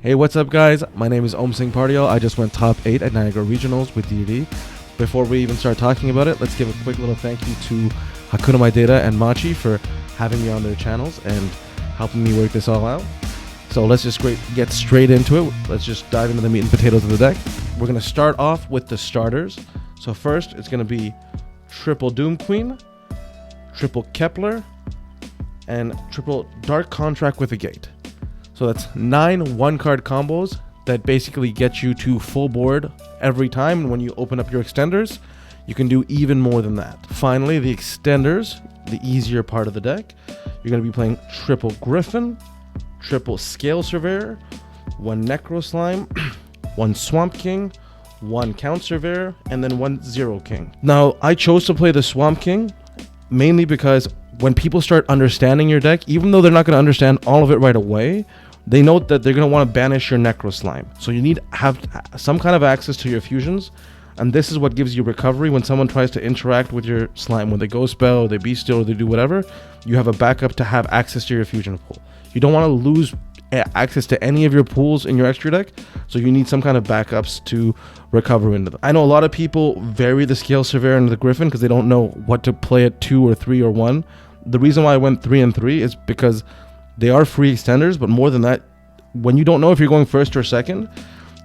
Hey, what's up, guys? My name is Om Singh Pardial. I just went top 8 at Niagara Regionals with DD. Before we even start talking about it, let's give a quick little thank you to Hakuna Maideta and Machi for having me on their channels and helping me work this all out. So let's just get straight into it. Let's just dive into the meat and potatoes of the deck. We're going to start off with the starters. So first, it's going to be triple Doom Queen, triple Kepler, and triple Dark Contract with a Gate. So that's 9 one-card combos that basically get you to full board every time. And when you open up your extenders, you can do even more than that. Finally, the extenders, the easier part of the deck. You're going to be playing triple Griffin, triple Scale Surveyor, 1 Necro Slime, 1 Swamp King, 1 Count Surveyor, and then 1 Zero King. Now, I chose to play the Swamp King mainly because when people start understanding your deck, even though they're not going to understand all of it right away, they know that they're going to want to banish your Necro Slime. So you need to have some kind of access to your fusions, and this is what gives you recovery when someone tries to interact with your slime. When they go spell, they be still, or they do whatever, you have a backup to have access to your fusion pool. You don't want to lose access to any of your pools in your extra deck, so you need some kind of backups to recover into them. I know a lot of people vary the Scale Surveyor into the Griffin because they don't know what to play at 2 or 3 or 1. The reason why I went 3 and 3 is because they are free extenders, but more than that, when you don't know if you're going first or second,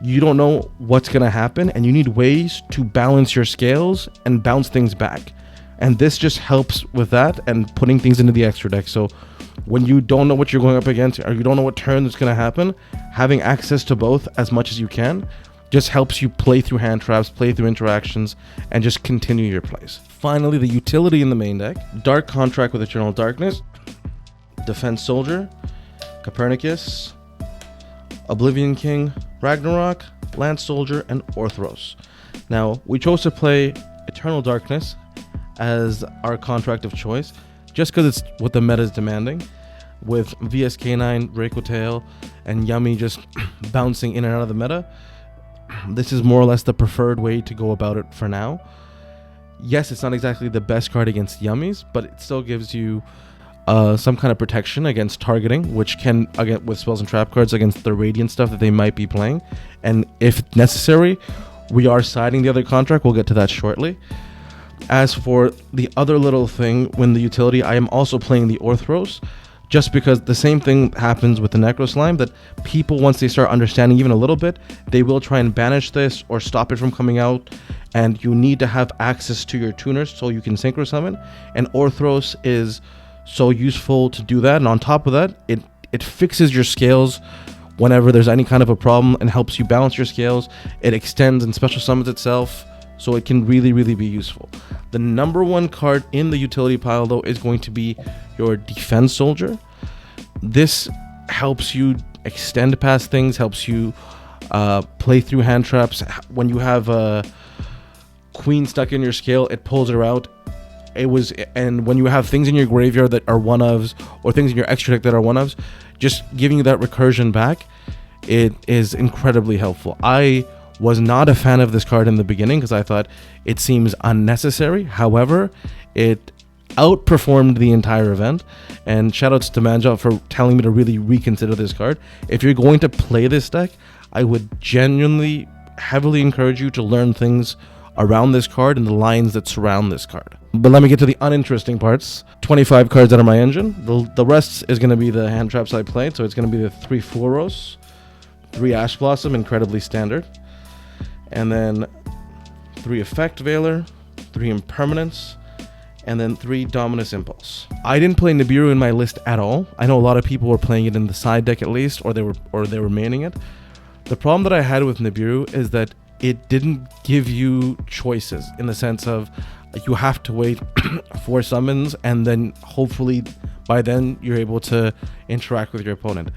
you don't know what's going to happen, and you need ways to balance your scales and bounce things back. And this just helps with that and putting things into the extra deck. So when you don't know what you're going up against, or you don't know what turn is going to happen, having access to both as much as you can just helps you play through hand traps, play through interactions, and just continue your plays. Finally, the utility in the main deck: Dark Contract with Eternal Darkness, Defense Soldier, Copernicus, Oblivion King, Ragnarok, Lance Soldier, and Orthros. Now, we chose to play Eternal Darkness as our contract of choice just because it's what the meta is demanding, with VSK9, Dracotail, and Yummy just bouncing in and out of the meta. This is more or less the preferred way to go about it for now. Yes, it's not exactly the best card against Yummies, but it still gives you some kind of protection against targeting, which can, again, with spells and trap cards, against the Radiant stuff that they might be playing. And if necessary, we are siding the other contract. We'll get to that shortly. As for the other little thing, when the utility, I am also playing the Orthros, just because the same thing happens with the Necro Slime, that people, once they start understanding even a little bit, they will try and banish this or stop it from coming out, and you need to have access to your tuners so you can synchro summon, and Orthros is so useful to do that. And on top of that, it fixes your scales whenever there's any kind of a problem and helps you balance your scales. It extends and special summons itself, so it can really, really be useful. The number one card in the utility pile, though, is going to be your Defense Soldier. This helps you extend past things, helps you play through hand traps. When you have a Queen stuck in your scale, it pulls her out. And when you have things in your graveyard that are one-ofs, or things in your extra deck that are one-ofs, just giving you that recursion back, it is incredibly helpful. I was not a fan of this card in the beginning because I thought it seems unnecessary. However, it outperformed the entire event, and shoutouts to Manja for telling me to really reconsider this card. If you're going to play this deck, I would genuinely heavily encourage you to learn things around this card and the lines that surround this card. But let me get to the uninteresting parts. 25 cards out of my engine. The rest is going to be the hand traps I played. So it's going to be the 3 Fulros, 3 Ash Blossom, incredibly standard, and then 3 Effect Veiler, 3 Impermanence, and then 3 Dominus Impulse. I didn't play Nibiru in my list at all. I know a lot of people were playing it in the side deck at least, or they were maining it. The problem that I had with Nibiru is that it didn't give you choices, in the sense of you have to wait 4 summons, and then hopefully by then you're able to interact with your opponent.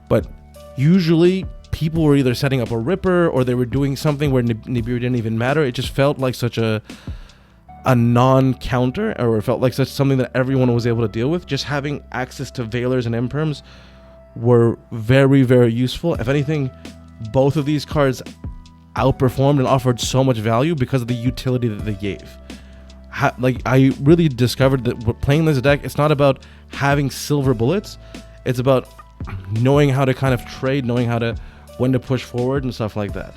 But usually people were either setting up a Ripper, or they were doing something where Nibiru didn't even matter. It just felt like such a non-counter, or it felt like such something that everyone was able to deal with. Just having access to Veilers and Imperms were very, very useful. If anything, both of these cards outperformed and offered so much value because of the utility that they gave. I really discovered that playing this deck, it's not about having silver bullets. It's about knowing how to kind of trade, knowing how to when to push forward and stuff like that.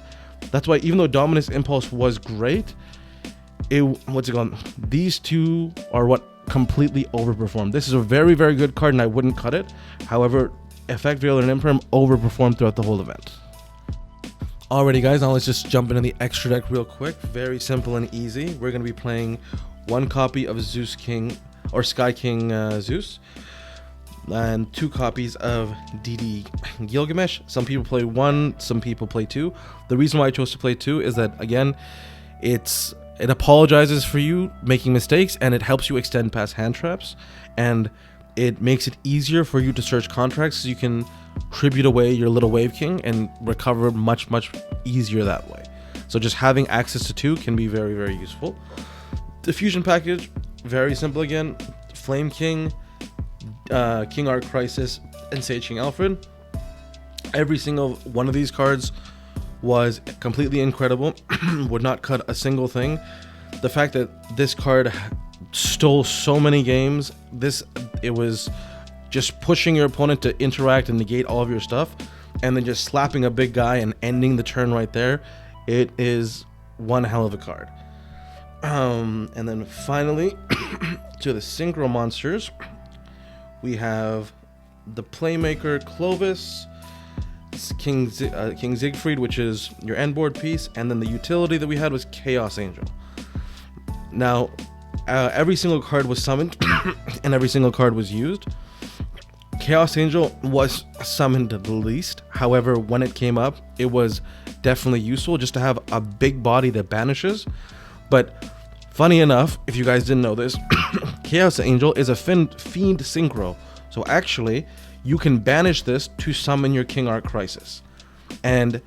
That's why even though Dominus Impulse was great, these two are what completely overperformed. This is a very, very good card and I wouldn't cut it. However, Effect Veiler and Imperm overperformed throughout the whole event. Alrighty guys, now let's just jump into the extra deck real quick. Very simple and easy. We're going to be playing one copy of Zeus King or Sky King Zeus and 2 copies of DD Gilgamesh. Some people play 1, some people play 2. The reason why I chose to play 2 is that, again, it apologizes for you making mistakes and it helps you extend past hand traps, and it makes it easier for you to search contracts so you can tribute away your little Wave King and recover much easier that way. So just having access to 2 can be very, very useful. The fusion package, very simple again. Flame King, King Arc Crisis, and Sage King Alfred. Every single one of these cards was completely incredible. Would not cut a single thing. The fact that this card stole so many games, it was just pushing your opponent to interact and negate all of your stuff, and then just slapping a big guy and ending the turn right there. It is one hell of a card. And then finally, to the Synchro monsters, we have the Playmaker Clovis, King Siegfried, which is your end board piece, and then the utility that we had was Chaos Angel. Now, every single card was summoned, and every single card was used. Chaos Angel was summoned the least. However, when it came up, it was definitely useful just to have a big body that banishes. But funny enough, if you guys didn't know this, Chaos Angel is a Fiend Synchro. So actually, you can banish this to summon your King Arc Crisis. And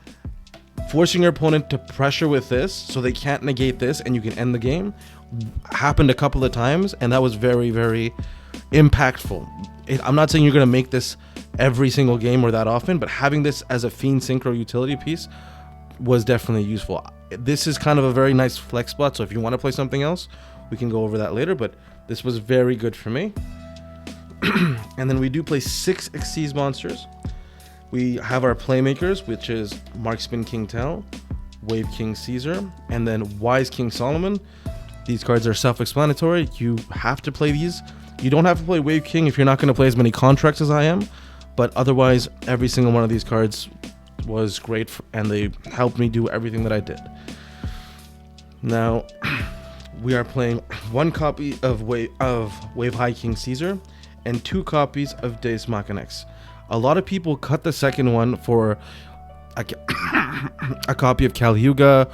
forcing your opponent to pressure with this so they can't negate this and you can end the game happened a couple of times, and that was very, very impactful. I'm not saying you're going to make this every single game or that often, but having this as a Fiend Synchro utility piece was definitely useful. This is kind of a very nice flex spot, so if you want to play something else, we can go over that later, but this was very good for me. And then we do play 6 Xyz monsters. We have our Playmakers, which is Marksman King Tell, Wave King Caesar, and then Wise King Solomon. These cards are self-explanatory. You have to play these. You don't have to play Wave King if you're not going to play as many contracts as I am, but otherwise, every single one of these cards was great, and they helped me do everything that I did. Now, we are playing 1 copy of Wave High King Caesar and 2 copies of Deus Machinex. A lot of people cut the second one for a copy of Caliuga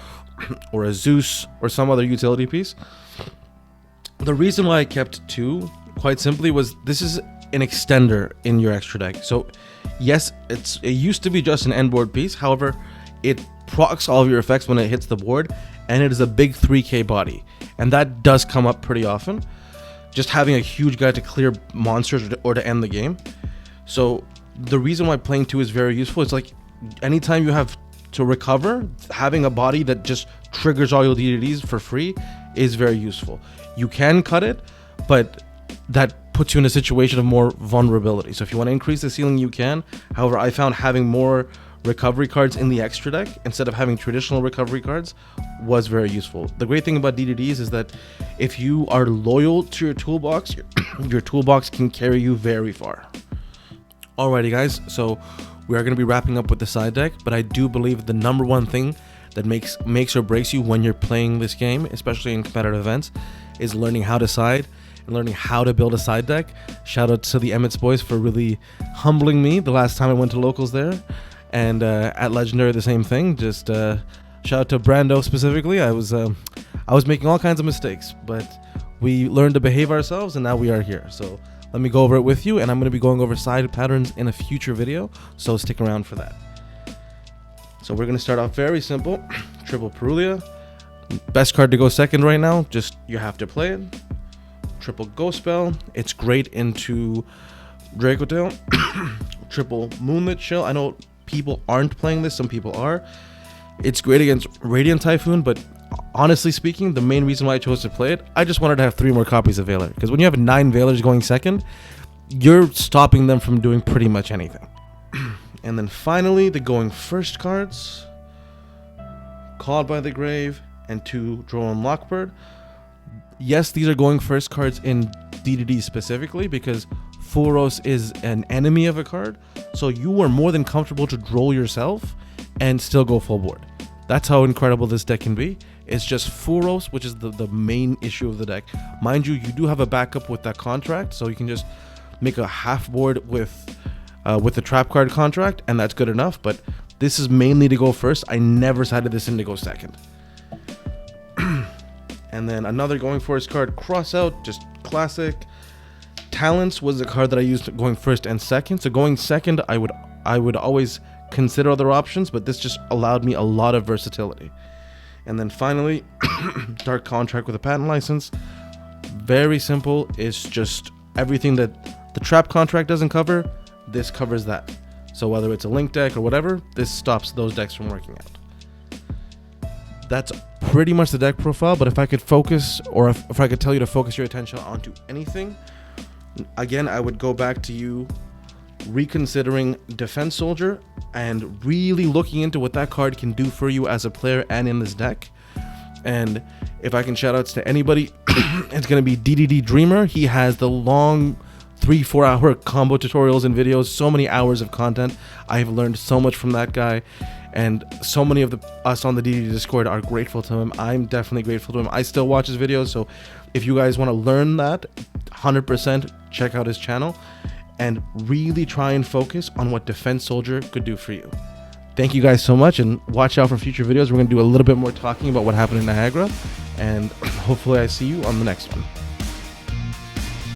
or a Zeus or some other utility piece. The reason why I kept 2, quite simply, was this is an extender in your extra deck. So yes, it used to be just an end board piece. However, it procs all of your effects when it hits the board, and it is a big 3k body, and that does come up pretty often. Just having a huge guy to clear monsters or to end the game. So the reason why playing 2 is very useful is like anytime you have to recover, having a body that just triggers all your DDDs for free is very useful. You can cut it, but that puts you in a situation of more vulnerability. So if you want to increase the ceiling, you can. However, I found having more recovery cards in the extra deck instead of having traditional recovery cards was very useful. The great thing about DDDs is that if you are loyal to your toolbox, your toolbox can carry you very far. Alrighty guys, so we are going to be wrapping up with the side deck, but I do believe the number one thing that makes or breaks you when you're playing this game, especially in competitive events, is learning how to side and learning how to build a side deck. Shout out to the Emmets boys for really humbling me the last time I went to locals there, and at Legendary the same thing. Just shout out to Brando specifically. I was making all kinds of mistakes, but we learned to behave ourselves, and now we are here. So let me go over it with you, and I'm going to be going over side patterns in a future video, so stick around for that. So we're going to start off very simple. Triple Perulia. Best card to go second right now, just you have to play it. Triple Ghost Spell. It's great into Dracotail. Triple Moonlit Chill. I know people aren't playing this, some people are. It's great against Radiant Typhoon, but honestly speaking, the main reason why I chose to play it, I just wanted to have 3 more copies of Veiler. Because when you have 9 Veilers going second, you're stopping them from doing pretty much anything. And then finally, the going first cards. Called by the Grave and 2 Drone Lockbird. Yes, these are going first cards in DDD specifically because Furos is an enemy of a card. So you are more than comfortable to droll yourself and still go full board. That's how incredible this deck can be. It's just Furos, which is the main issue of the deck. Mind you, you do have a backup with that contract, so you can just make a half board with the trap card contract, and that's good enough. But this is mainly to go first. I never sided this in to go second. And then another going first card, Cross Out, just classic. Talents was the card that I used going first and second. So going second, I would always consider other options, but this just allowed me a lot of versatility. And then finally, Dark Contract with a patent license. Very simple. It's just everything that the trap contract doesn't cover, this covers that. So whether it's a link deck or whatever, this stops those decks from working out. That's pretty much the deck profile, but if I could focus, or if I could tell you to focus your attention onto anything, again, I would go back to you reconsidering Defense Soldier and really looking into what that card can do for you as a player and in this deck. And if I can shout outs to anybody, it's going to be DDD Dreamer. He has the long 3-4 hour combo tutorials and videos, so many hours of content. I have learned so much from that guy, and so many of us on the DDD Discord are grateful to him. I'm definitely grateful to him. I still watch his videos, so if you guys want to learn that, 100% check out his channel and really try and focus on what Defense Soldier could do for you. Thank you guys so much, and watch out for future videos. We're going to do a little bit more talking about what happened in Niagara, and hopefully I see you on the next one.